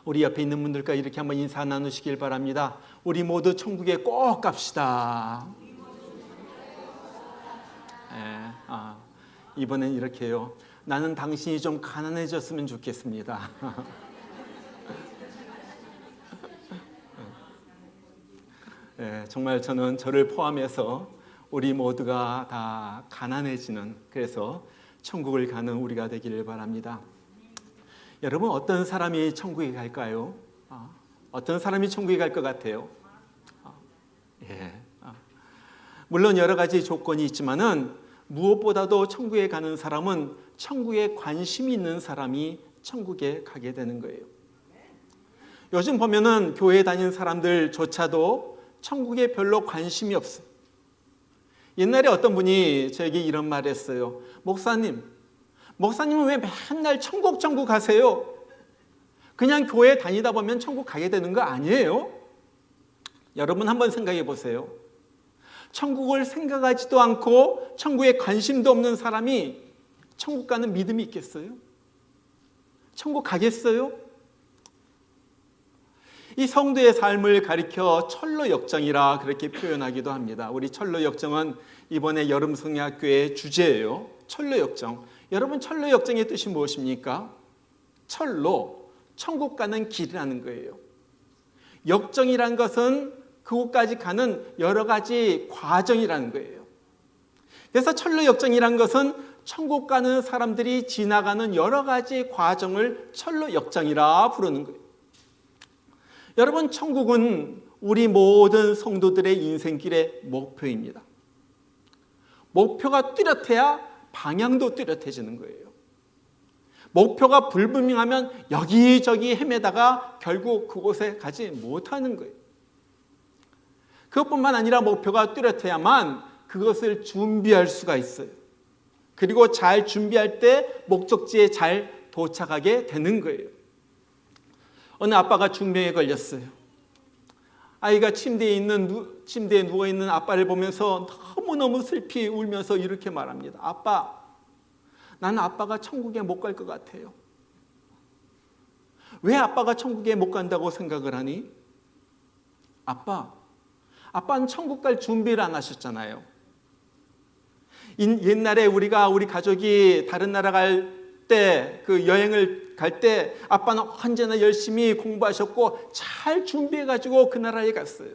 우리 옆에 있는 분들과 이렇게 한번 인사 나누시길 바랍니다. 우리 모두 천국에 꼭 갑시다. 이번엔 이렇게 해요. 나는 당신이 좀 가난해졌으면 좋겠습니다. 정말 저는 저를 포함해서 우리 모두가 다 가난해지는, 그래서 천국을 가는 우리가 되기를 바랍니다. 여러분, 어떤 사람이 천국에 갈까요? 어떤 사람이 천국에 갈 것 같아요? 물론 여러 가지 조건이 있지만은 무엇보다도 천국에 가는 사람은 천국에 관심이 있는 사람이 천국에 가게 되는 거예요. 요즘 보면은 교회 다니는 사람들조차도 천국에 별로 관심이 없어요. 옛날에 어떤 분이 저에게 이런 말을 했어요. 목사님은 왜 맨날 천국 가세요? 그냥 교회 다니다 보면 천국 가게 되는 거 아니에요? 여러분 한번 생각해 보세요. 천국을 생각하지도 않고 천국에 관심도 없는 사람이 천국 가는 믿음이 있겠어요? 천국 가겠어요? 이 성도의 삶을 가리켜 철로역정이라 그렇게 표현하기도 합니다. 우리 철로역정은 이번에 여름성야학교의 주제예요. 철로역정. 여러분, 철로역정의 뜻이 무엇입니까? 철로, 천국 가는 길이라는 거예요. 역정이라는 것은 그곳까지 가는 여러 가지 과정이라는 거예요. 그래서 철로역정이라는 것은 천국 가는 사람들이 지나가는 여러 가지 과정을 철로역정이라 부르는 거예요. 여러분, 천국은 우리 모든 성도들의 인생길의 목표입니다. 목표가 뚜렷해야 방향도 뚜렷해지는 거예요. 목표가 불분명하면 여기저기 헤매다가 결국 그곳에 가지 못하는 거예요. 그것뿐만 아니라 목표가 뚜렷해야만 그것을 준비할 수가 있어요. 그리고 잘 준비할 때 목적지에 잘 도착하게 되는 거예요. 어느 아빠가 중병에 걸렸어요. 아이가 침대에 누워있는 아빠를 보면서 너무너무 슬피 울면서 이렇게 말합니다. 아빠, 나는 아빠가 천국에 못 갈 것 같아요. 왜 아빠가 천국에 못 간다고 생각을 하니? 아빠는 천국 갈 준비를 안 하셨잖아요. 옛날에 우리 가족이 다른 나라 갈 때, 그 여행을 갈 때 아빠는 언제나 열심히 공부하셨고 잘 준비해가지고 그 나라에 갔어요.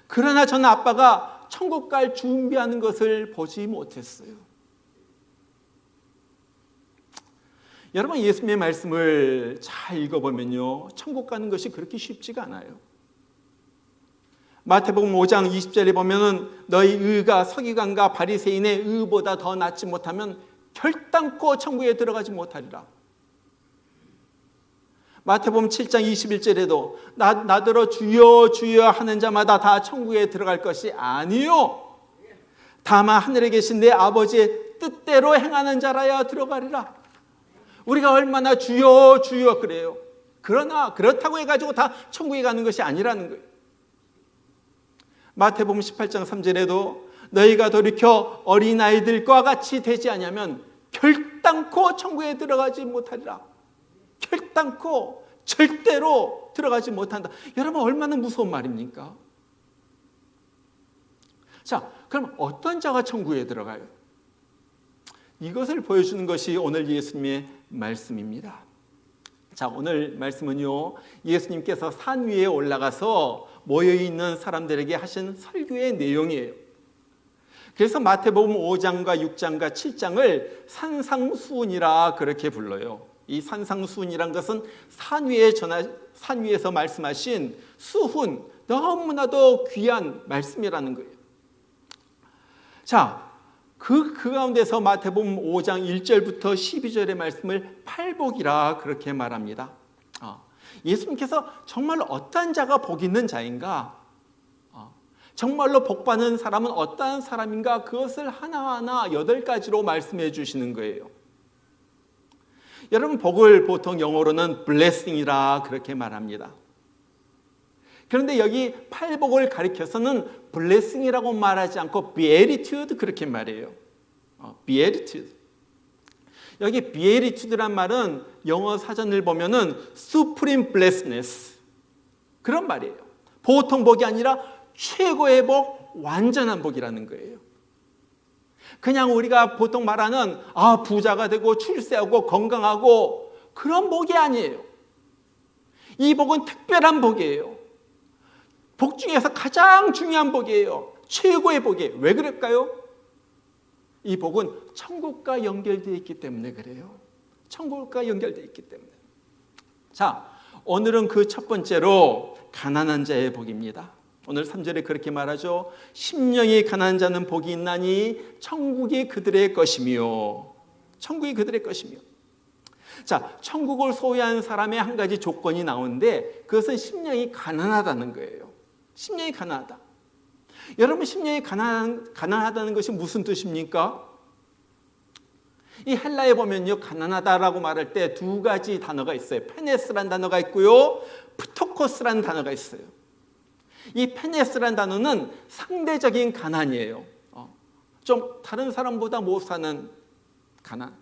그러나 저는 아빠가 천국 갈 준비하는 것을 보지 못했어요. 여러분, 예수님의 말씀을 잘 읽어보면요, 천국 가는 것이 그렇게 쉽지가 않아요. 마태복음 5장 20절에 보면은 너희 의가 서기관과 바리새인의 의보다 더 낫지 못하면 결단코 천국에 들어가지 못하리라. 마태복음 7장 21절에도 나더러 주여 주여 하는 자마다 다 천국에 들어갈 것이 아니요 다만 하늘에 계신 내 아버지의 뜻대로 행하는 자라야 들어가리라. 우리가 얼마나 주여 주여 그래요. 그러나 그렇다고 해가지고 다 천국에 가는 것이 아니라는 거예요. 마태복음 18장 3절에도 너희가 돌이켜 어린아이들과 같이 되지 않으면 결단코 천국에 들어가지 못하리라. 결단코 절대로 들어가지 못한다. 여러분, 얼마나 무서운 말입니까? 자, 그럼 어떤 자가 천국에 들어가요? 이것을 보여주는 것이 오늘 예수님의 말씀입니다. 자, 오늘 말씀은요, 예수님께서 산 위에 올라가서 모여있는 사람들에게 하신 설교의 내용이에요. 그래서 마태복음 5장과 6장과 7장을 산상수훈이라 그렇게 불러요. 이 산상수훈이란 것은 산 위에서 말씀하신 수훈, 너무나도 귀한 말씀이라는 거예요. 자, 그 가운데서 마태복음 5장 1절부터 12절의 말씀을 팔복이라 그렇게 말합니다. 예수님께서 정말로 어떤 자가 복 있는 자인가? 정말로 복받는 사람은 어떠한 사람인가? 그것을 하나하나 8가지로 말씀해 주시는 거예요. 여러분, 복을 보통 영어로는 blessing이라 그렇게 말합니다. 그런데 여기 팔복을 가리켜서는 blessing이라고 말하지 않고 beatitude 그렇게 말해요. beatitude. 여기 beatitude란 말은 영어 사전을 보면은 supreme blessedness 그런 말이에요. 보통 복이 아니라 최고의 복, 완전한 복이라는 거예요. 그냥 우리가 보통 말하는 부자가 되고 출세하고 건강하고 그런 복이 아니에요. 이 복은 특별한 복이에요. 복 중에서 가장 중요한 복이에요. 최고의 복이에요. 왜 그럴까요? 이 복은 천국과 연결되어 있기 때문에 그래요. 천국과 연결되어 있기 때문에. 자, 오늘은 그 첫 번째로 가난한 자의 복입니다. 오늘 3절에 그렇게 말하죠. 심령이 가난한 자는 복이 있나니 천국이 그들의 것이며. 천국이 그들의 것이며. 자, 천국을 소유한 사람의 한 가지 조건이 나오는데 그것은 심령이 가난하다는 거예요. 심령이 가난하다. 여러분, 심령이 가난하다는 것이 무슨 뜻입니까? 이 헬라에 보면요, 가난하다라고 말할 때 두 가지 단어가 있어요. 페네스라는 단어가 있고요, 프토코스라는 단어가 있어요. 이 페네스라는 단어는 상대적인 가난이에요. 좀 다른 사람보다 못 사는 가난.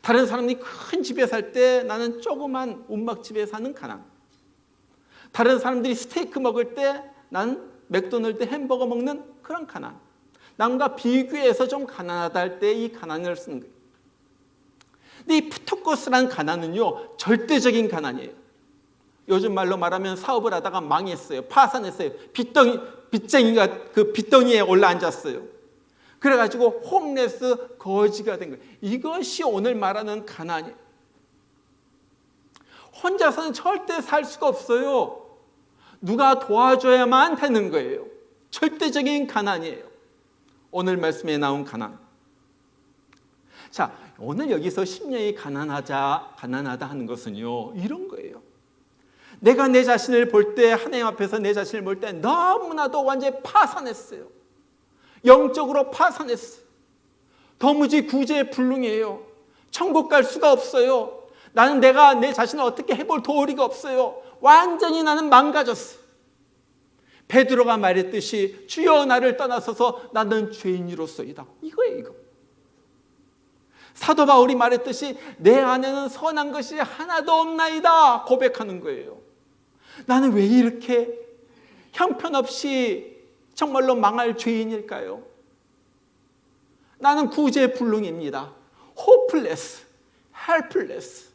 다른 사람이 큰 집에 살 때 나는 조그만 운막집에 사는 가난. 다른 사람들이 스테이크 먹을 때 나는 맥도날드 햄버거 먹는 그런 가난. 남과 비교해서 좀 가난하다 할 때 이 가난을 쓰는 거예요. 근데 이 프토코스라는 가난은요, 절대적인 가난이에요. 요즘 말로 말하면 사업을 하다가 망했어요. 파산했어요. 빚쟁이가 그 빚덩이에 올라앉았어요. 그래가지고 홈레스 거지가 된 거예요. 이것이 오늘 말하는 가난이에요. 혼자서는 절대 살 수가 없어요. 누가 도와줘야만 되는 거예요. 절대적인 가난이에요. 오늘 말씀에 나온 가난. 자, 오늘 여기서 심령이 가난하다 하는 것은요, 이런 거예요. 내가 내 자신을 볼 때, 하나님 앞에서 내 자신을 볼 때 너무나도 완전히 파산했어요. 영적으로 파산했어요. 도무지 구제불능이에요. 천국 갈 수가 없어요. 나는 내가 내 자신을 어떻게 해볼 도리가 없어요. 완전히 나는 망가졌어요. 베드로가 말했듯이 주여 나를 떠나서서 나는 죄인이로소이다. 이거예요, 이거. 사도 바울이 말했듯이 내 안에는 선한 것이 하나도 없나이다 고백하는 거예요. 나는 왜 이렇게 형편없이 정말로 망할 죄인일까요? 나는 구제불능입니다. hopeless, helpless.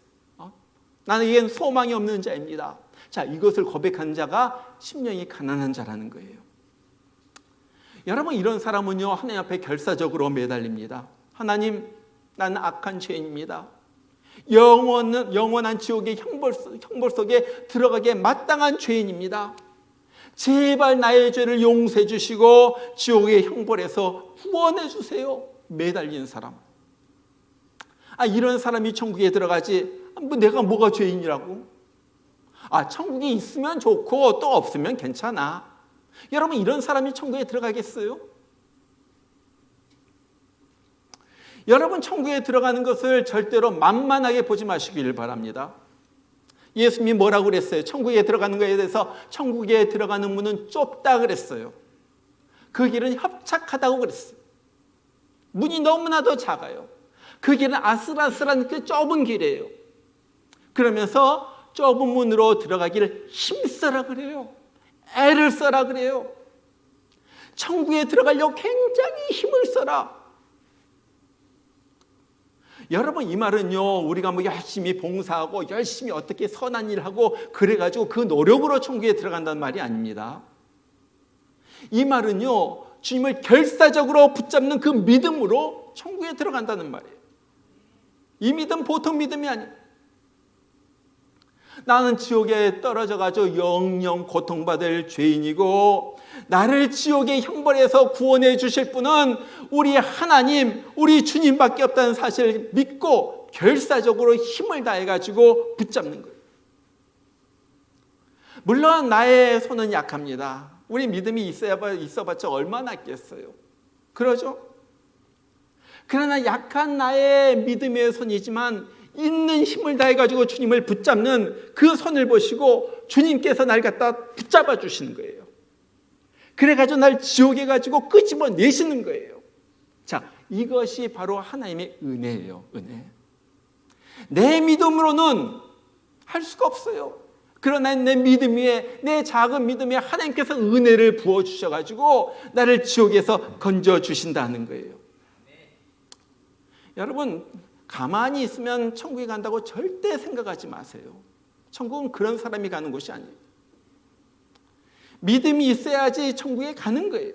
나는 이게 소망이 없는 자입니다. 자, 이것을 고백한 자가 심령이 가난한 자라는 거예요. 여러분, 이런 사람은요, 하나님 앞에 결사적으로 매달립니다. 하나님, 나는 악한 죄인입니다. 영원한 지옥의 형벌 속에 들어가기에 마땅한 죄인입니다. 제발 나의 죄를 용서해 주시고 지옥의 형벌에서 구원해 주세요. 매달린 사람. 이런 사람이 천국에 들어가지, 내가 뭐가 죄인이라고? 천국이 있으면 좋고 또 없으면 괜찮아. 여러분, 이런 사람이 천국에 들어가겠어요? 여러분, 천국에 들어가는 것을 절대로 만만하게 보지 마시길 바랍니다. 예수님이 뭐라고 그랬어요? 천국에 들어가는 것에 대해서 천국에 들어가는 문은 좁다 그랬어요. 그 길은 협착하다고 그랬어요. 문이 너무나도 작아요. 그 길은 아슬아슬한 그 좁은 길이에요. 그러면서 좁은 문으로 들어가기를 힘써라 그래요. 애를 써라 그래요. 천국에 들어가려고 굉장히 힘을 써라. 여러분, 이 말은요, 우리가 열심히 봉사하고 열심히 어떻게 선한 일을 하고 그래가지고 그 노력으로 천국에 들어간다는 말이 아닙니다. 이 말은요, 주님을 결사적으로 붙잡는 그 믿음으로 천국에 들어간다는 말이에요. 이 믿음 보통 믿음이 아니에요. 나는 지옥에 떨어져가지고 영영 고통받을 죄인이고 나를 지옥의 형벌에서 구원해 주실 분은 우리 하나님, 우리 주님밖에 없다는 사실을 믿고 결사적으로 힘을 다해가지고 붙잡는 거예요. 물론 나의 손은 약합니다. 우리 믿음이 있어봤자 얼마나 있겠어요. 그러죠? 그러나 약한 나의 믿음의 손이지만 있는 힘을 다해가지고 주님을 붙잡는 그 손을 보시고 주님께서 날 갖다 붙잡아 주시는 거예요. 그래가지고 날 지옥에 가지고 끄집어내시는 거예요. 자, 이것이 바로 하나님의 은혜예요. 은혜. 내 믿음으로는 할 수가 없어요. 그러나 내 믿음 위에, 내 작은 믿음 위에 하나님께서 은혜를 부어주셔가지고 나를 지옥에서 건져주신다는 거예요. 여러분, 가만히 있으면 천국에 간다고 절대 생각하지 마세요. 천국은 그런 사람이 가는 곳이 아니에요. 믿음이 있어야지 천국에 가는 거예요.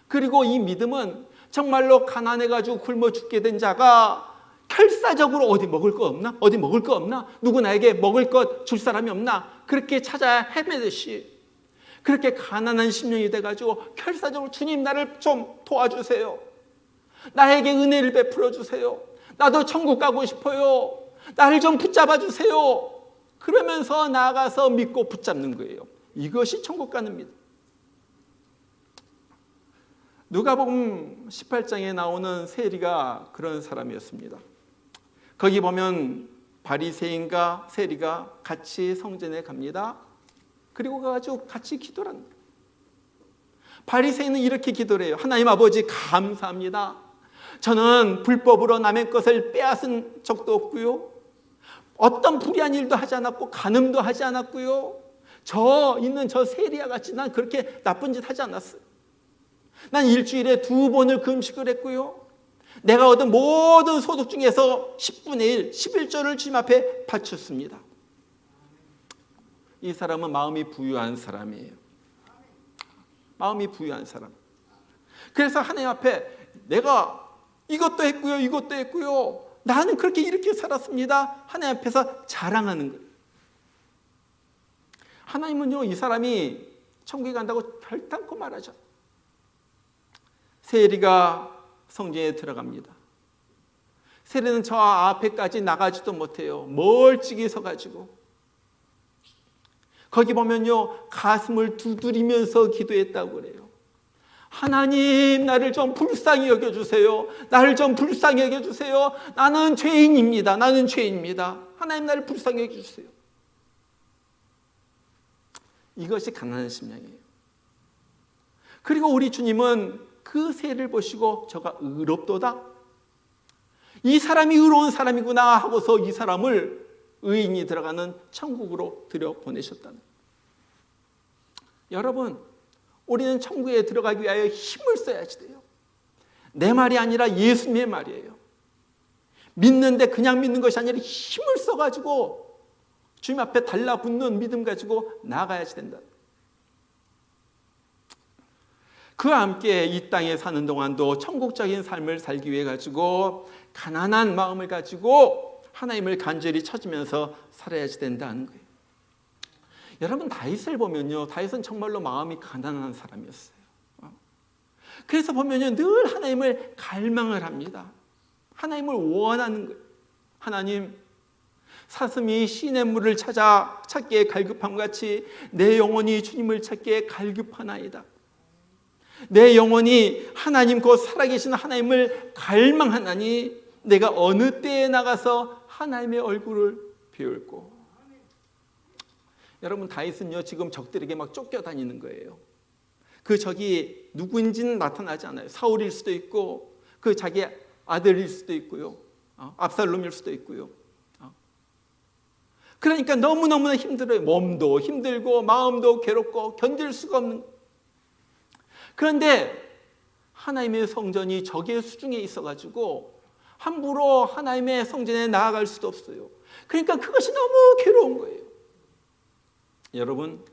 그리고 이 믿음은 정말로 가난해가지고 굶어 죽게 된 자가 결사적으로 어디 먹을 거 없나? 어디 먹을 거 없나? 누구 나에게 먹을 것 줄 사람이 없나? 그렇게 찾아 헤매듯이 그렇게 가난한 심령이 돼가지고 결사적으로 주님 나를 좀 도와주세요. 나에게 은혜를 베풀어 주세요. 나도 천국 가고 싶어요. 나를 좀 붙잡아 주세요. 그러면서 나아가서 믿고 붙잡는 거예요. 이것이 천국 가는 믿음. 누가복음 18장에 나오는 세리가 그런 사람이었습니다. 거기 보면 바리새인과 세리가 같이 성전에 갑니다. 그리고 가가지고 같이 기도를 합니다. 바리새인은 이렇게 기도를 해요. 하나님 아버지 감사합니다. 저는 불법으로 남의 것을 빼앗은 적도 없고요. 어떤 불의한 일도 하지 않았고 간음도 하지 않았고요. 저 세리와 같이 난 그렇게 나쁜 짓 하지 않았어요. 난 일주일에 2번을 금식을 했고요. 내가 얻은 모든 소득 중에서 10분의 1, 11조를 주님 앞에 바쳤습니다. 이 사람은 마음이 부유한 사람이에요. 마음이 부유한 사람. 그래서 하나님 앞에 내가 이것도 했고요, 이것도 했고요. 나는 그렇게 이렇게 살았습니다. 하나님 앞에서 자랑하는 거예요. 하나님은요, 이 사람이 천국에 간다고 결단코 말하죠. 세리가 성전에 들어갑니다. 세리는 저 앞에까지 나가지도 못해요. 멀찍이 서가지고. 거기 보면요, 가슴을 두드리면서 기도했다고 그래요. 하나님, 나를 좀 불쌍히 여겨주세요. 나를 좀 불쌍히 여겨주세요. 나는 죄인입니다. 나는 죄인입니다. 하나님, 나를 불쌍히 여겨주세요. 이것이 가난한 심령이에요. 그리고 우리 주님은 그 세를 보시고 저가 의롭도다. 이 사람이 의로운 사람이구나 하고서 이 사람을 의인이 들어가는 천국으로 들여보내셨다는. 여러분, 우리는 천국에 들어가기 위하여 힘을 써야지 돼요. 내 말이 아니라 예수님의 말이에요. 믿는데 그냥 믿는 것이 아니라 힘을 써가지고 주님 앞에 달라붙는 믿음 가지고 나아가야지 된다. 그와 함께 이 땅에 사는 동안도 천국적인 삶을 살기 위해 가지고 가난한 마음을 가지고 하나님을 간절히 찾으면서 살아야지 된다는 거예요. 여러분, 다윗을 보면요, 다윗은 정말로 마음이 가난한 사람이었어요. 그래서 보면요, 늘 하나님을 갈망을 합니다. 하나님을 원하는 거예요. 하나님, 사슴이 시냇물을 찾기에 갈급함 같이 내 영혼이 주님을 찾기에 갈급하나이다. 내 영혼이 하나님, 곧 살아계신 하나님을 갈망하나니 내가 어느 때에 나가서 하나님의 얼굴을 비울고. 여러분, 다윗은요, 지금 적들에게 막 쫓겨다니는 거예요. 그 적이 누구인지는 나타나지 않아요. 사울일 수도 있고 그 자기 아들일 수도 있고요. 압살롬일 수도 있고요. 그러니까 너무너무나 힘들어요. 몸도 힘들고 마음도 괴롭고 견딜 수가 없는. 그런데 하나님의 성전이 적의 수중에 있어가지고 함부로 하나님의 성전에 나아갈 수도 없어요. 그러니까 그것이 너무 괴로운 거예요. 여러분,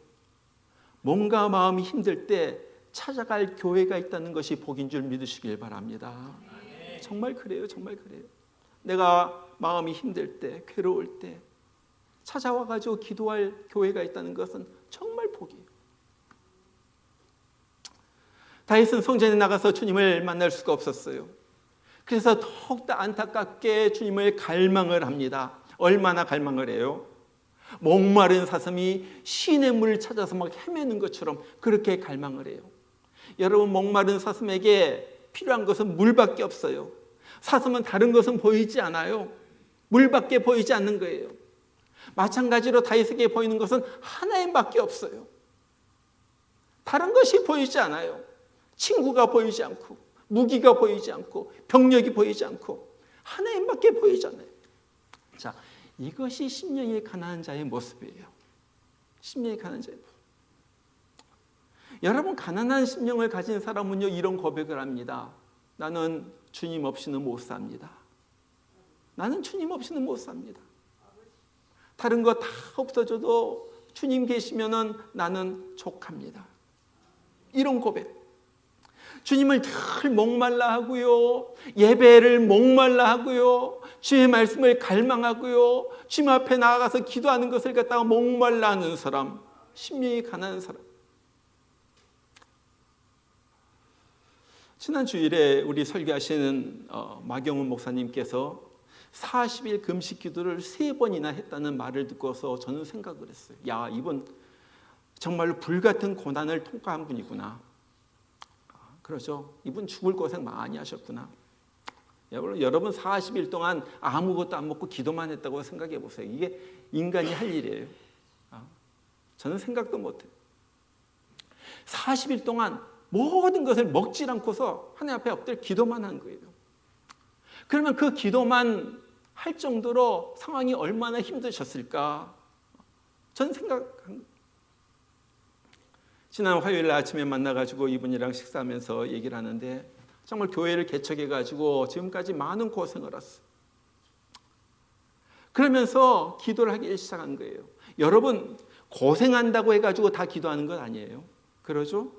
뭔가 마음이 힘들 때 찾아갈 교회가 있다는 것이 복인 줄 믿으시길 바랍니다. 정말 그래요. 정말 그래요. 내가 마음이 힘들 때, 괴로울 때 찾아와가지고 기도할 교회가 있다는 것은 정말 복이에요. 다윗은 성전에 나가서 주님을 만날 수가 없었어요. 그래서 더욱더 안타깝게 주님을 갈망을 합니다. 얼마나 갈망을 해요? 목마른 사슴이 시냇물을 찾아서 막 헤매는 것처럼 그렇게 갈망을 해요. 여러분, 목마른 사슴에게 필요한 것은 물밖에 없어요. 사슴은 다른 것은 보이지 않아요. 물밖에 보이지 않는 거예요. 마찬가지로 다윗에게 보이는 것은 하나님밖에 없어요. 다른 것이 보이지 않아요. 친구가 보이지 않고 무기가 보이지 않고 병력이 보이지 않고 하나님밖에 보이지 않아요. 자, 이것이 심령이 가난한 자의 모습이에요. 심령이 가난한 자의 모습. 여러분, 가난한 심령을 가진 사람은요, 이런 고백을 합니다. 나는 주님 없이는 못 삽니다. 나는 주님 없이는 못 삽니다. 다른 거 다 없어져도 주님 계시면은 나는 족합니다. 이런 고백. 주님을 늘 목말라 하고요. 예배를 목말라 하고요. 주의 말씀을 갈망하고요. 주님 앞에 나아가서 기도하는 것을 갖다가 목말라 하는 사람. 심령이 가난한 사람. 지난 주일에 우리 설교하시는 마경훈 목사님께서 40일 금식 기도를 3번이나 했다는 말을 듣고서 저는 생각을 했어요. 야, 이분 정말로 불같은 고난을 통과한 분이구나. 그렇죠. 이분 죽을 고생 많이 하셨구나. 여러분 40일 동안 아무것도 안 먹고 기도만 했다고 생각해 보세요. 이게 인간이 할 일이에요. 저는 생각도 못해요. 40일 동안 모든 것을 먹질 않고서 하나님 앞에 엎드려 기도만 한 거예요. 그러면 그 기도만 할 정도로 상황이 얼마나 힘드셨을까? 저는 생각한. 지난 화요일 아침에 만나가지고 이분이랑 식사하면서 얘기를 하는데 정말 교회를 개척해가지고 지금까지 많은 고생을 했어요. 그러면서 기도를 하기 시작한 거예요. 여러분, 고생한다고 해가지고 다 기도하는 건 아니에요. 그러죠?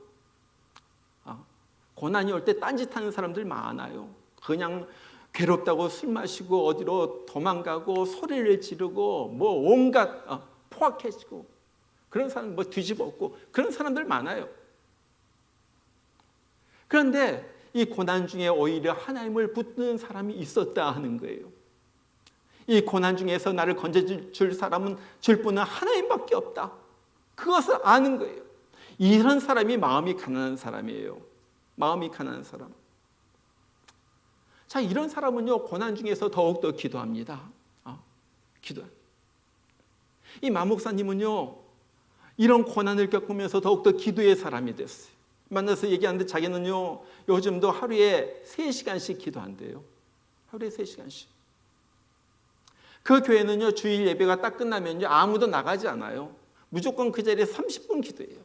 고난이 올 때 딴짓하는 사람들 많아요. 그냥 괴롭다고 술 마시고 어디로 도망가고 소리를 지르고 뭐 온갖 포악해지고 그런 사람 뭐 뒤집어 엎고 그런 사람들 많아요. 그런데 이 고난 중에 오히려 하나님을 붙드는 사람이 있었다 하는 거예요. 이 고난 중에서 나를 건져줄 사람은 줄 분은 하나님밖에 없다. 그것을 아는 거예요. 이런 사람이 마음이 가난한 사람이에요. 마음이 가난한 사람. 자, 이런 사람은요, 고난 중에서 더욱더 기도합니다. 기도. 이 마 목사님은요, 이런 고난을 겪으면서 더욱더 기도의 사람이 됐어요. 만나서 얘기하는데 자기는요, 요즘도 하루에 3시간씩 기도한대요. 하루에 3시간씩. 그 교회는요, 주일 예배가 딱 끝나면요, 아무도 나가지 않아요. 무조건 그 자리에 30분 기도해요.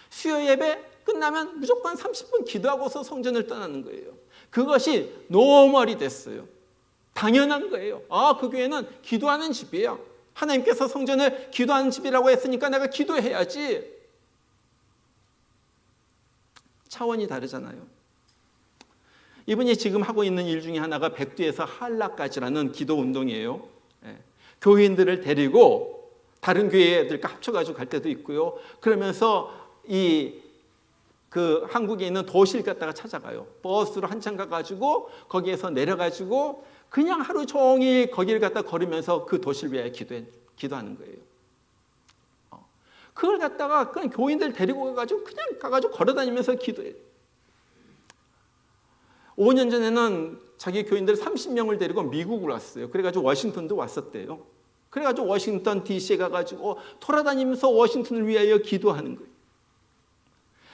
수요 예배 끝나면 무조건 30분 기도하고서 성전을 떠나는 거예요. 그것이 노멀이 됐어요. 당연한 거예요. 그 교회는 기도하는 집이에요. 하나님께서 성전을 기도하는 집이라고 했으니까 내가 기도해야지. 차원이 다르잖아요. 이분이 지금 하고 있는 일 중에 하나가 백두에서 한라까지라는 기도 운동이에요. 교인들을 데리고 다른 교회들과 합쳐가지고 갈 때도 있고요. 그러면서 그 한국에 있는 도시를 갖다가 찾아가요. 버스로 한참 가가지고 거기에서 내려가지고 그냥 하루 종일 거기를 갖다 걸으면서 그 도시를 위하여 기도하는 거예요. 그걸 갖다가 그냥 교인들 데리고 가가지고 그냥 가가지고 걸어다니면서 기도해요. 5년 전에는 자기 교인들 30명을 데리고 미국을 왔어요. 그래가지고 워싱턴도 왔었대요. 그래가지고 워싱턴 DC에 가가지고 돌아다니면서 워싱턴을 위하여 기도하는 거예요.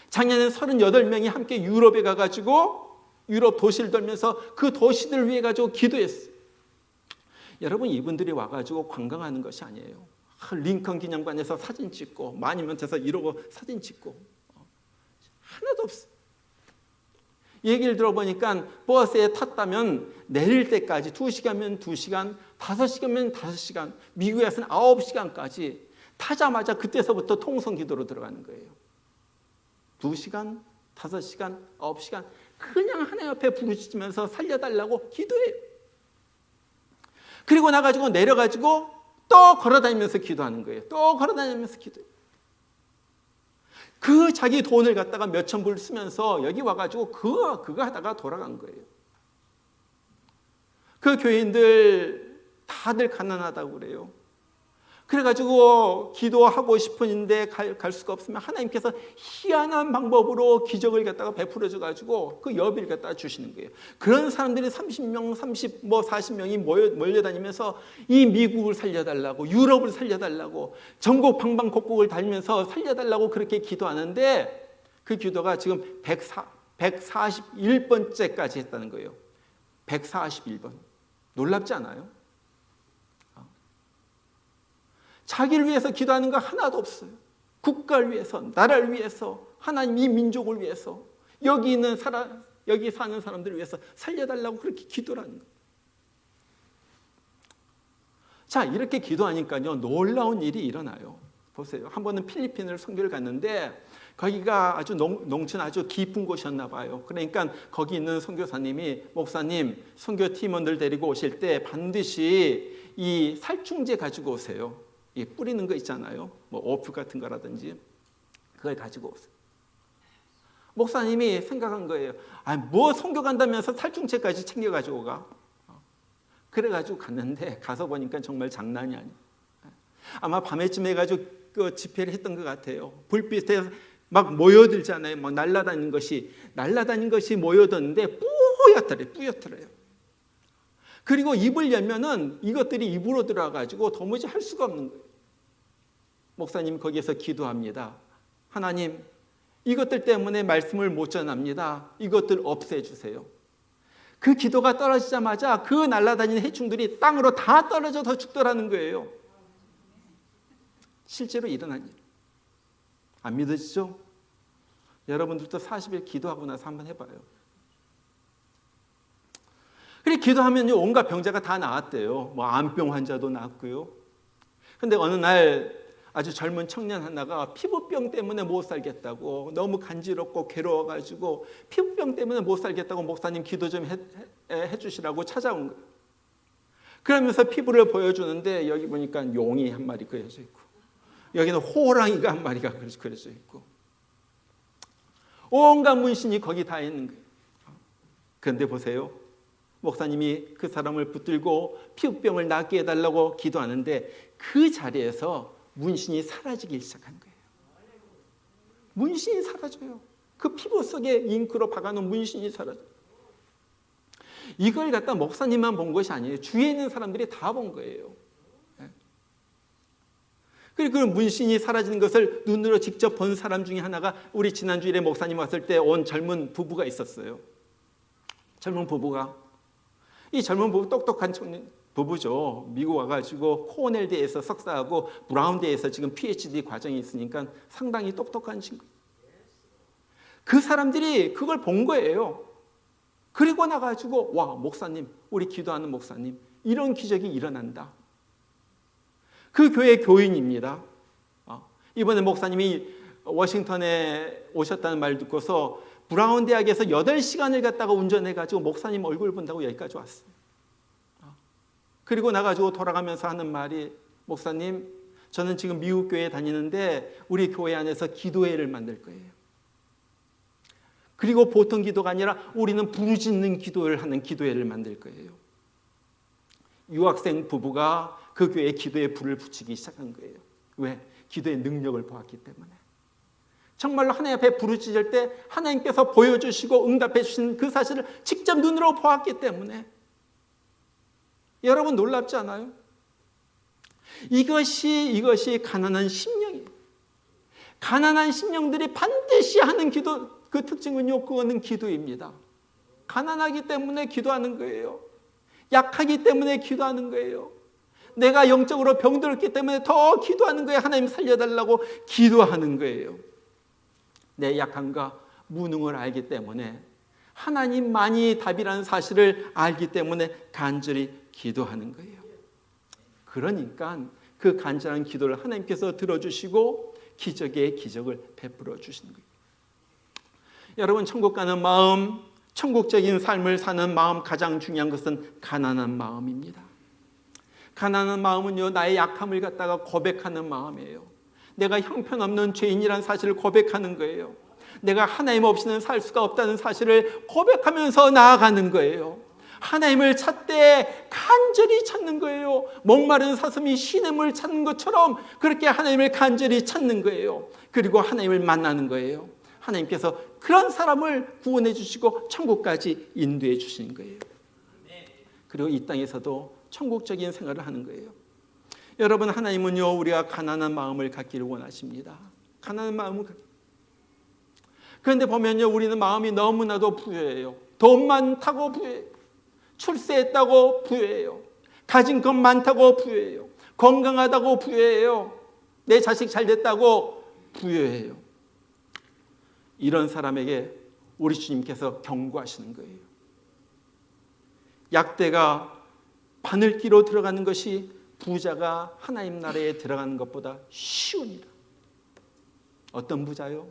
작년에 38명이 함께 유럽에 가가지고 유럽 도시를 돌면서 그 도시들을 위해 가지고 기도했어요. 여러분, 이분들이 와가지고 관광하는 것이 아니에요. 링컨 기념관에서 사진 찍고 마니먼트에서 이러고 사진 찍고 하나도 없어요. 얘기를 들어보니까 버스에 탔다면 내릴 때까지 2시간이면 2시간, 5시간이면 5시간, 미국에서는 9시간까지 타자마자 그때서부터 통성 기도로 들어가는 거예요. 2시간, 5시간, 9시간 그냥 하나님 앞에 부르짖으면서 살려달라고 기도해요. 그리고 나가지고 내려가지고 또 걸어다니면서 기도하는 거예요. 또 걸어다니면서 기도해요. 그 자기 돈을 갖다가 몇천 불 쓰면서 여기 와가지고 그거 하다가 돌아간 거예요. 그 교인들 다들 가난하다고 그래요. 그래가지고 기도하고 싶은데 갈 수가 없으면 하나님께서 희한한 방법으로 기적을 갖다가 베풀어줘가지고 그 여비를 갖다가 주시는 거예요. 그런 사람들이 30명, 40명이 몰려다니면서 이 미국을 살려달라고, 유럽을 살려달라고, 전국 방방곡곡을 다니면서 살려달라고 그렇게 기도하는데 그 기도가 지금 141번째까지 했다는 거예요. 141번. 놀랍지 않아요? 자기를 위해서 기도하는 거 하나도 없어요. 국가를 위해서, 나라를 위해서, 하나님 이 민족을 위해서, 여기 사는 사람들을 위해서 살려달라고 그렇게 기도를 하는 거예요. 자, 이렇게 기도하니까요, 놀라운 일이 일어나요. 보세요. 한 번은 필리핀을 선교를 갔는데 거기가 아주 농촌 아주 깊은 곳이었나 봐요. 그러니까 거기 있는 선교사님이 목사님, 선교 팀원들 데리고 오실 때 반드시 이 살충제 가지고 오세요. 이 뿌리는 거 있잖아요. 뭐 오프 같은 거라든지 그걸 가지고 오세요. 목사님이 생각한 거예요. 뭐 선교 간다면서 살충제까지 챙겨 가지고 가. 그래가지고 갔는데 가서 보니까 정말 장난이 아니에요. 아마 밤에쯤 해가지고 그 집회를 했던 것 같아요. 불빛에 막 모여들잖아요. 막 날아다니는 것이 모여드는데 뿌옇더래요. 그리고 입을 열면은 이것들이 입으로 들어가가지고 도무지 할 수가 없는 거예요. 목사님 거기에서 기도합니다. 하나님, 이것들 때문에 말씀을 못 전합니다. 이것들 없애주세요. 그 기도가 떨어지자마자 그 날아다니는 해충들이 땅으로 다 떨어져서 죽더라는 거예요. 실제로 일어난 일. 안 믿으시죠? 여러분들도 40일 기도하고 나서 한번 해봐요. 그래 기도하면요 온갖 병자가 다 나았대요. 뭐 암병 환자도 나았고요. 근데 어느 날 아주 젊은 청년 하나가 피부병 때문에 못 살겠다고, 너무 간지럽고 괴로워가지고 피부병 때문에 못 살겠다고 목사님 기도 좀 해주시라고 찾아온 거예요. 그러면서 피부를 보여주는데 여기 보니까 용이 한 마리 그려져 있고 여기는 호랑이가 한 마리가 그려져 있고 온갖 문신이 거기 다 있는 거예요. 그런데 보세요. 목사님이 그 사람을 붙들고 피부병을 낫게 해달라고 기도하는데 그 자리에서 문신이 사라지기 시작한 거예요. 문신이 사라져요. 그 피부 속에 잉크로 박아놓은 문신이 사라져요. 이걸 갖다 목사님만 본 것이 아니에요. 주위에 있는 사람들이 다 본 거예요. 그리고 그 문신이 사라지는 것을 눈으로 직접 본 사람 중에 하나가 우리 지난주일에 목사님 왔을 때 온 젊은 부부가 있었어요. 젊은 부부가. 이 젊은 부부 똑똑한 청년 부부죠. 미국 와가지고 코넬대에서 석사하고 브라운대에서 지금 PhD 과정이 있으니까 상당히 똑똑한 친구. 그 사람들이 그걸 본 거예요. 그리고 나가지고 와 목사님, 우리 기도하는 목사님, 이런 기적이 일어난다. 그 교회 교인입니다. 이번에 목사님이 워싱턴에 오셨다는 말 듣고서 브라운 대학에서 8시간을 갔다가 운전해가지고 목사님 얼굴 본다고 여기까지 왔어요. 그리고 나가지고 돌아가면서 하는 말이 목사님, 저는 지금 미국 교회에 다니는데 우리 교회 안에서 기도회를 만들 거예요. 그리고 보통 기도가 아니라 우리는 부르짖는 기도를 하는 기도회를 만들 거예요. 유학생 부부가 그 교회에 기도에 불을 붙이기 시작한 거예요. 왜? 기도의 능력을 보았기 때문에. 정말로 하나님 앞에 부르짖을 때 하나님께서 보여주시고 응답해 주신 그 사실을 직접 눈으로 보았기 때문에. 여러분 놀랍지 않아요? 이것이 가난한 심령이에요. 가난한 심령들이 반드시 하는 기도, 그 특징은요, 그거는 기도입니다. 가난하기 때문에 기도하는 거예요. 약하기 때문에 기도하는 거예요. 내가 영적으로 병들었기 때문에 더 기도하는 거예요. 하나님 살려달라고 기도하는 거예요. 내 약함과 무능을 알기 때문에 하나님만이 답이라는 사실을 알기 때문에 간절히 기도하는 거예요. 그러니까 그 간절한 기도를 하나님께서 들어주시고 기적의 기적을 베풀어 주시는 거예요. 여러분 천국 가는 마음, 천국적인 삶을 사는 마음 가장 중요한 것은 가난한 마음입니다. 가난한 마음은요 나의 약함을 갖다가 고백하는 마음이에요. 내가 형편없는 죄인이라는 사실을 고백하는 거예요. 내가 하나님 없이는 살 수가 없다는 사실을 고백하면서 나아가는 거예요. 하나님을 찾되 간절히 찾는 거예요. 목마른 사슴이 시냇물 찾는 것처럼 그렇게 하나님을 간절히 찾는 거예요. 그리고 하나님을 만나는 거예요. 하나님께서 그런 사람을 구원해 주시고 천국까지 인도해 주시는 거예요. 그리고 이 땅에서도 천국적인 생활을 하는 거예요. 여러분 하나님은요 우리가 가난한 마음을 갖기를 원하십니다. 가난한 마음을 그런데 보면요 우리는 마음이 너무나도 부유해요. 돈 많다고 부유해요. 출세했다고 부유해요. 가진 것 많다고 부유해요. 건강하다고 부여해요. 내 자식 잘 됐다고 부여해요. 이런 사람에게 우리 주님께서 경고하시는 거예요. 약대가 바늘기로 들어가는 것이 부자가 하나님 나라에 들어가는 것보다 쉬우니라. 어떤 부자요?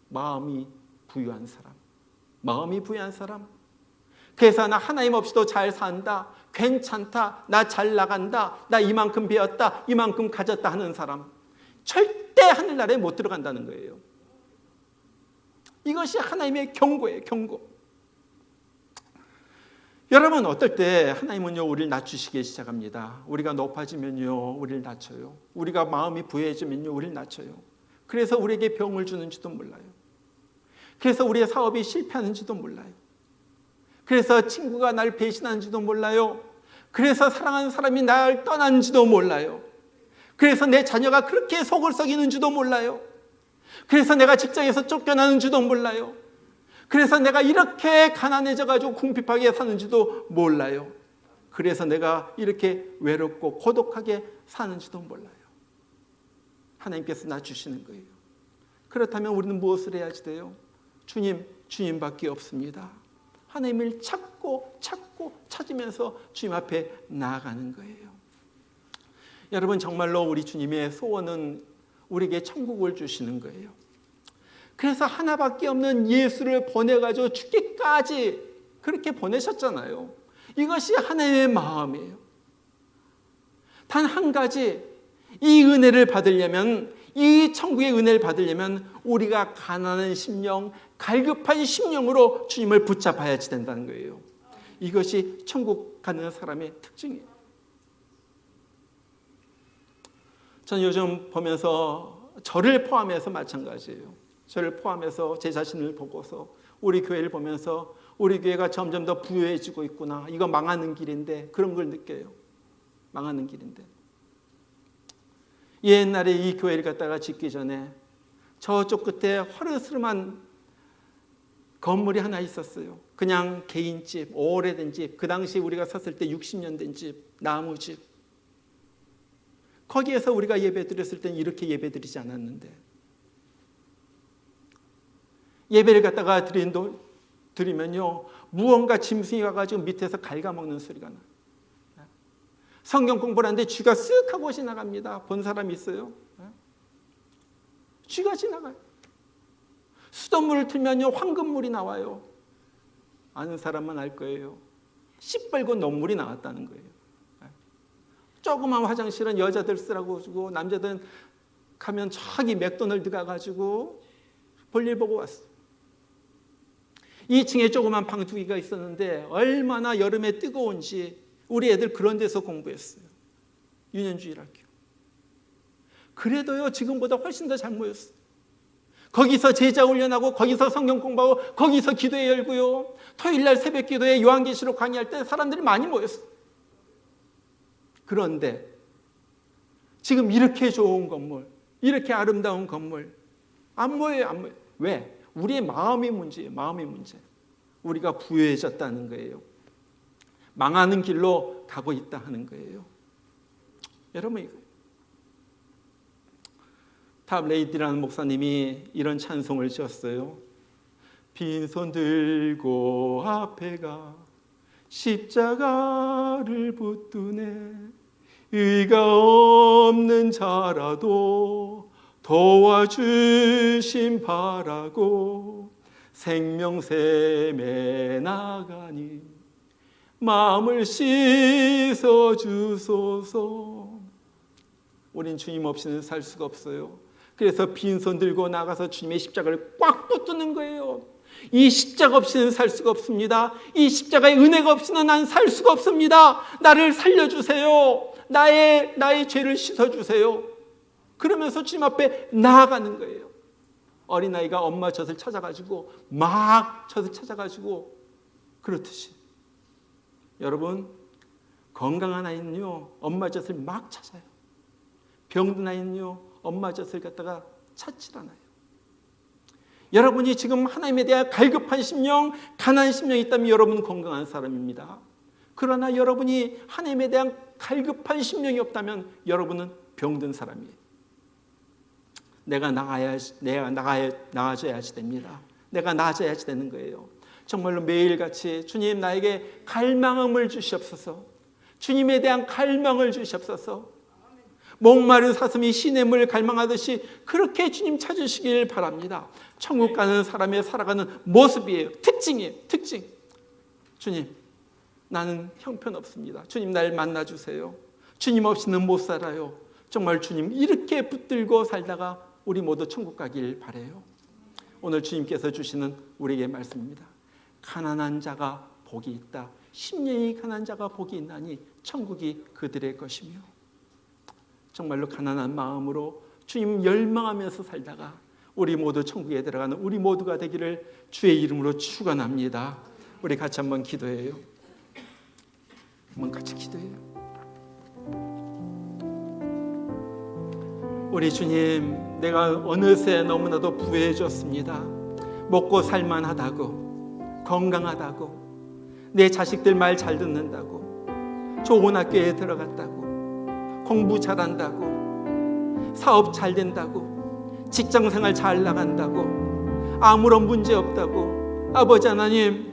마음이 부유한 사람. 마음이 부유한 사람. 그래서 나 하나님 없이도 잘 산다, 괜찮다, 나 잘 나간다, 나 이만큼 배웠다, 이만큼 가졌다 하는 사람, 절대 하늘나라에 못 들어간다는 거예요. 이것이 하나님의 경고예요. 경고. 여러분, 어떨 때 하나님은요 우리를 낮추시기 시작합니다. 우리가 높아지면요 우리를 낮춰요. 우리가 마음이 부해지면요 우리를 낮춰요. 그래서 우리에게 병을 주는지도 몰라요. 그래서 우리의 사업이 실패하는지도 몰라요. 그래서 친구가 날 배신하는지도 몰라요. 그래서 사랑하는 사람이 날 떠나는지도 몰라요. 그래서 내 자녀가 그렇게 속을 썩이는지도 몰라요. 그래서 내가 직장에서 쫓겨나는지도 몰라요. 그래서 내가 이렇게 가난해져가지고 궁핍하게 사는지도 몰라요. 그래서 내가 이렇게 외롭고 고독하게 사는지도 몰라요. 하나님께서 낮추시는 거예요. 그렇다면 우리는 무엇을 해야지 돼요? 주님밖에 없습니다. 하나님을 찾고 찾으면서 주님 앞에 나아가는 거예요. 여러분, 정말로 우리 주님의 소원은 우리에게 천국을 주시는 거예요. 그래서 하나밖에 없는 예수를 보내가지고 죽기까지 그렇게 보내셨잖아요. 이것이 하나님의 마음이에요. 단 한 가지, 이 은혜를 받으려면, 이 천국의 은혜를 받으려면 우리가 가난한 심령, 갈급한 심령으로 주님을 붙잡아야지 된다는 거예요. 이것이 천국 가는 사람의 특징이에요. 저는 요즘 보면서 저를 포함해서 마찬가지예요. 저를 포함해서 제 자신을 보고서 우리 교회를 보면서 우리 교회가 점점 더 부유해지고 있구나. 이거 망하는 길인데, 그런 걸 느껴요. 망하는 길인데. 옛날에 이 교회를 갖다가 짓기 전에 저쪽 끝에 허르스름한 건물이 하나 있었어요. 그냥 개인집, 오래된 집. 그 당시 우리가 섰을 때 60년 된 집, 나무집. 거기에서 우리가 예배 드렸을 때는 이렇게 예배 드리지 않았는데, 예배를 갖다가 드리면요 무언가 짐승이 와가지고 밑에서 갉아먹는 소리가 나요. 성경 공부를 하는데 쥐가 쓱 하고 지나갑니다. 본 사람 있어요? 쥐가 지나가요. 수돗물을 틀면요 황금물이 나와요. 아는 사람만 알 거예요. 시뻘건 녹물이 나왔다는 거예요. 조그만 화장실은 여자들 쓰라고 주고 남자들은 가면 저기 맥도날드 가가지고 볼일 보고 왔어요. 2층에 조그만 방 2개가 있었는데 얼마나 여름에 뜨거운지 우리 애들 그런 데서 공부했어요. 유년주일학교. 그래도요 지금보다 훨씬 더 잘 모였어요. 거기서 제자 훈련하고 거기서 성경 공부하고 거기서 기도회 열고요. 토요일날 새벽 기도회 요한계시록 강의할 때 사람들이 많이 모였어요. 그런데 지금 이렇게 좋은 건물, 이렇게 아름다운 건물 안 모여요. 안 모여요. 왜? 우리의 마음의 문제예요. 마음의 문제. 우리가 부유해졌다는 거예요. 망하는 길로 가고 있다 하는 거예요. 여러분, 이거 탑 레이디라는 목사님이 이런 찬송을 지었어요. 빈손 들고 앞에 가 십자가를 붙드네. 의가 없는 자라도 도와주심 바라고 생명샘에 나가니 마음을 씻어 주소서. 우린 주님 없이는 살 수가 없어요. 그래서 빈손 들고 나가서 주님의 십자가를 꽉 붙드는 거예요. 이 십자가 없이는 살 수가 없습니다. 이 십자가의 은혜가 없이는 난 살 수가 없습니다. 나를 살려주세요. 나의 죄를 씻어주세요. 그러면서 주님 앞에 나아가는 거예요. 어린아이가 엄마 젖을 찾아가지고 막 젖을 찾아가지고 그렇듯이 여러분, 건강한 아이는요 엄마 젖을 막 찾아요. 병든 아이는요 엄마 젖을 갖다가 찾질 않아요. 여러분이 지금 하나님에 대한 갈급한 심령, 가난한 심령이 있다면 여러분은 건강한 사람입니다. 그러나 여러분이 하나님에 대한 갈급한 심령이 없다면 여러분은 병든 사람이에요. 내가 나아져야지 됩니다. 내가 나아져야지 되는 거예요. 정말로 매일같이 주님 나에게 갈망함을 주시옵소서. 주님에 대한 갈망을 주시옵소서. 목마른 사슴이 시냇물을 갈망하듯이 그렇게 주님 찾으시길 바랍니다. 천국 가는 사람의 살아가는 모습이에요. 특징이에요. 특징. 주님, 나는 형편없습니다. 주님 날 만나주세요. 주님 없이는 못 살아요. 정말 주님 이렇게 붙들고 살다가 우리 모두 천국 가길 바라요. 오늘 주님께서 주시는 우리에게 말씀입니다. 가난한 자가 복이 있다. 심령이 가난한 자가 복이 있나니 천국이 그들의 것이며. 정말로 가난한 마음으로 주님 열망하면서 살다가 우리 모두 천국에 들어가는 우리 모두가 되기를 주의 이름으로 축원합니다. 우리 같이 한번 기도해요. 한번 같이 기도해요. 우리 주님, 내가 어느새 너무나도 부해졌습니다. 먹고 살만하다고, 건강하다고, 내 자식들 말 잘 듣는다고, 좋은 학교에 들어갔다고, 공부 잘한다고, 사업 잘 된다고, 직장생활 잘 나간다고, 아무런 문제 없다고. 아버지 하나님,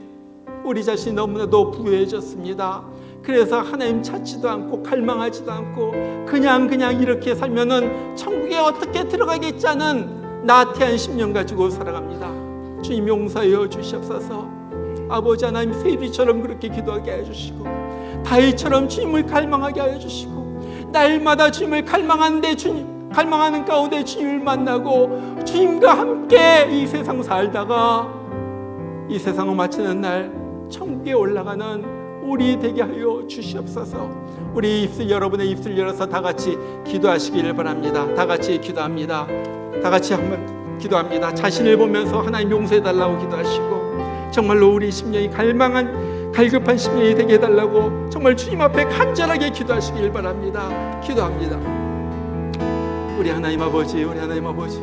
우리 자신이 너무나도 부해졌습니다. 그래서 하나님 찾지도 않고 갈망하지도 않고 그냥 이렇게 살면은 천국에 어떻게 들어가겠지 않은 나태한 심령 가지고 살아갑니다. 주님 용서하여 주시옵소서. 아버지 하나님, 세리처럼 그렇게 기도하게 해주시고 다윗처럼 주님을 갈망하게 하여 주시고 날마다 주님을 갈망하는데 갈망하는 가운데 주님을 만나고 주님과 함께 이 세상 살다가 이 세상을 마치는 날 천국에 올라가는 우리 되게 하여 주시옵소서. 우리 여러분의 입술 열어서 다 같이 기도하시기를 바랍니다. 다 같이 기도합니다. 다 같이 한번 기도합니다. 자신을 보면서 하나님 용서해 달라고 기도하시고 정말로 우리 심령이 갈급한 심령이 되게 해달라고 정말 주님 앞에 간절하게 기도하시길 바랍니다. 기도합니다. 우리 하나님 아버지, 하나님 아버지,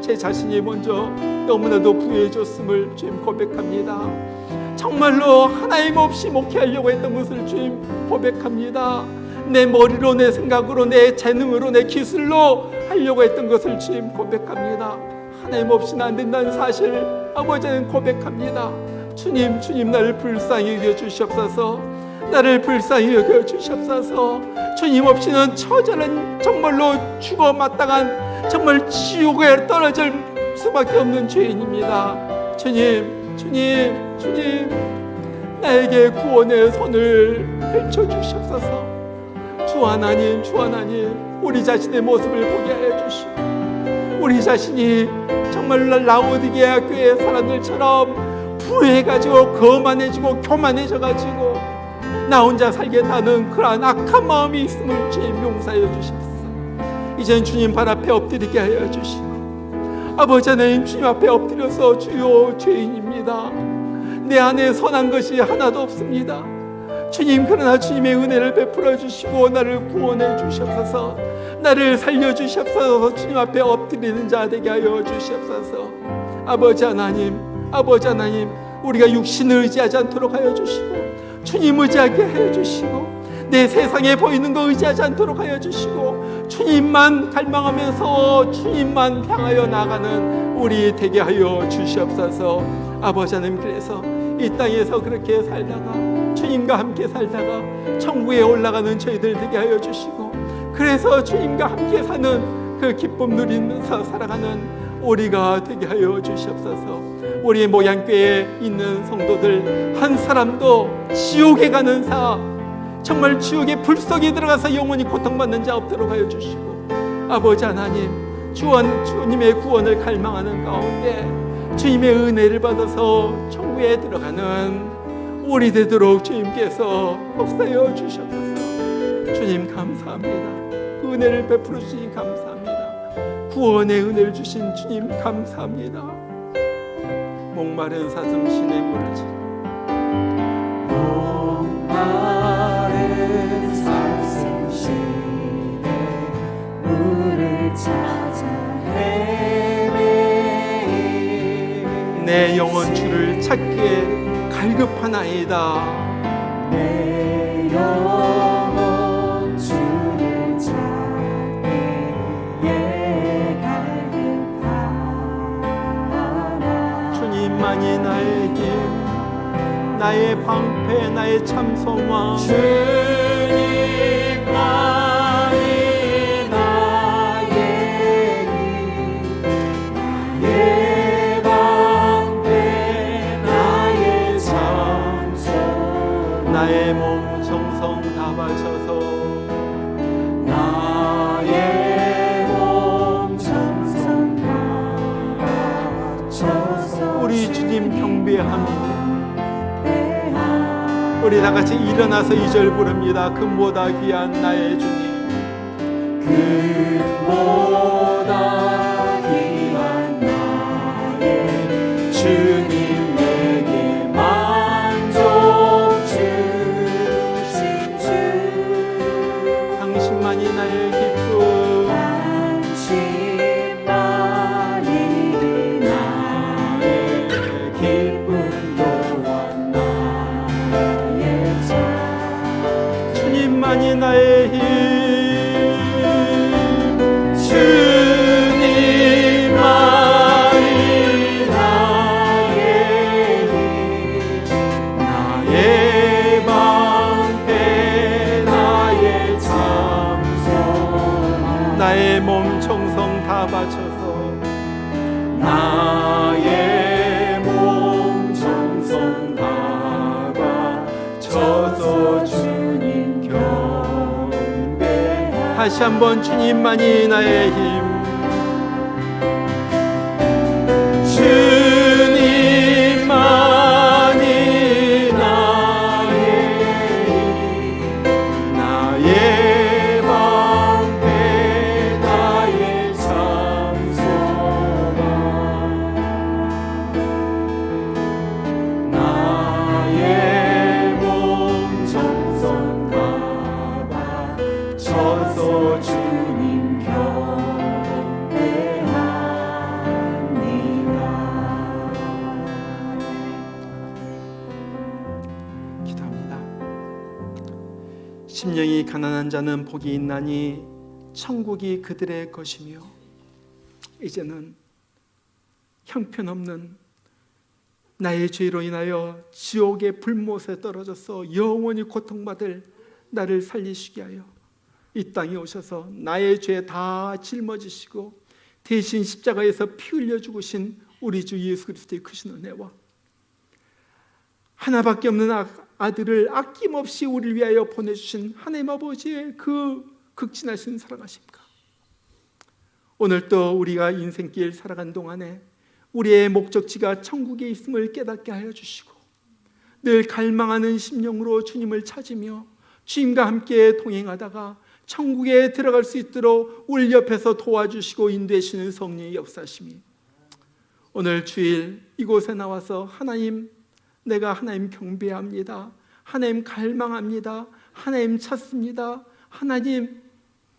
제 자신이 먼저 너무나도 부해졌음을 주님 고백합니다. 정말로 하나님 없이 목회하려고 했던 것을 주님 고백합니다. 내 머리로, 내 생각으로, 내 재능으로, 내 기술로 하려고 했던 것을 주님 고백합니다. 하나님 없이는 안 된다는 사실 아버지는 고백합니다. 주님 나를 불쌍히 여겨주시옵소서. 나를 불쌍히 여겨주시옵소서. 주님 없이는 처절한 정말로 죽어 마땅한 정말 지옥에 떨어질 수밖에 없는 죄인입니다. 주님 나에게 구원의 손을 펼쳐주시옵소서. 주 하나님, 우리 자신의 모습을 보게 해주시고 우리 자신이 정말 라오디게아 교회 사람들처럼 부해가지고 거만해지고 교만해져가지고 나 혼자 살겠다는 그러한 악한 마음이 있음을 주님 용서해 주시옵소서. 이젠 주님 발 앞에 엎드리게 하여 주시고 아버지 하나님, 주님 앞에 엎드려서 주여 죄인입니다. 내 안에 선한 것이 하나도 없습니다. 주님, 그러나 주님의 은혜를 베풀어 주시고 나를 구원해 주시옵소서. 나를 살려 주시옵소서. 주님 앞에 엎드리는 자 되게 하여 주시옵소서. 아버지 하나님, 우리가 육신을 의지하지 않도록 하여 주시고 주님 의지하게 하여 주시고 내 세상에 보이는 거 의지하지 않도록 하여 주시고 주님만 갈망하면서 주님만 향하여 나가는 우리 되게 하여 주시옵소서. 아버지 하나님, 그래서 이 땅에서 그렇게 살다가 주님과 함께 살다가 천국에 올라가는 저희들 되게 하여 주시고 그래서 주님과 함께 사는 그 기쁨 누리면서 살아가는 우리가 되게 하여 주시옵소서. 우리 모양교회에 있는 성도들 한 사람도 지옥에 가는 사, 정말 지옥의 불속에 들어가서 영원히 고통받는 자 없도록 하여 주시고 아버지 하나님, 주님의 구원을 갈망하는 가운데 주님의 은혜를 받아서 천국에 들어가는 우리 되도록 주님께서 역사하여 주셔서 주님 감사합니다. 은혜를 베풀어 주시니 감사합니다. 구원의 은혜를 주신 주님 감사합니다. 목마른 사슴 시냇물을 목마른 사슴 시냇물을 찾아 헤매이 내 영혼 주를 찾기에 갈급하나이다. 내 나의 방패, 나의 참소망. 주님만이 나의 힘, 나의 방패, 나의 참소, 나의 몸 정성 다 바쳐서 나의 몸 정성 다 바쳐서 우리 주님 경배합니다. 우리 다 같이 일어나서 2절 부릅니다. 금보다 귀한 나의 주님, 금보다 귀한 나의 주님, 내게 만족 주신 주, 당신만이 나의 기쁨, 당신만이 나의 기쁨 또한 나의 참, 주님만이 나의 힘, 주님만이 나의 힘, 나의 방패, 나의 참소망, 나의 몸 정성 다 바쳐서 나의 몸 정성 다 바쳐서 주님 경배하리. 다시 한번 주님만이 나의 힘, 주님만이 나의 힘, 나의 방패, 나의 참소망, 나의 몸 정성 다 바쳐서 주님 경배합니다. 기도합니다. 심령이 가난한 자는 복이 있나니 천국이 그들의 것이며, 이제는 형편없는 나의 죄로 인하여 지옥의 불못에 떨어져서 영원히 고통받을 나를 살리시게 하여 이 땅에 오셔서 나의 죄 다 짊어지시고 대신 십자가에서 피 흘려 죽으신 우리 주 예수 그리스도의 크신 은혜와 하나밖에 없는 아들을 아낌없이 우리를 위하여 보내주신 하나님 아버지의 그 극진하신 사랑하심과 오늘 또 우리가 인생길 살아간 동안에 우리의 목적지가 천국에 있음을 깨닫게 하여 주시고 늘 갈망하는 심령으로 주님을 찾으며 주님과 함께 동행하다가 천국에 들어갈 수 있도록 우리 옆에서 도와주시고 인도하시는 성령의 역사심이 오늘 주일 이곳에 나와서 하나님, 내가 하나님 경배합니다, 하나님 갈망합니다, 하나님 찾습니다, 하나님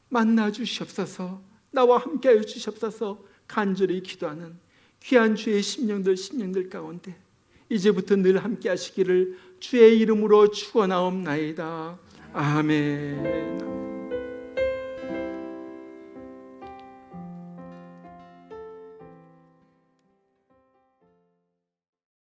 만나 주시옵소서, 나와 함께하여 주시옵소서 간절히 기도하는 귀한 주의 심령들 가운데 이제부터 늘 함께 하시기를 주의 이름으로 축원하옵나이다. 아멘.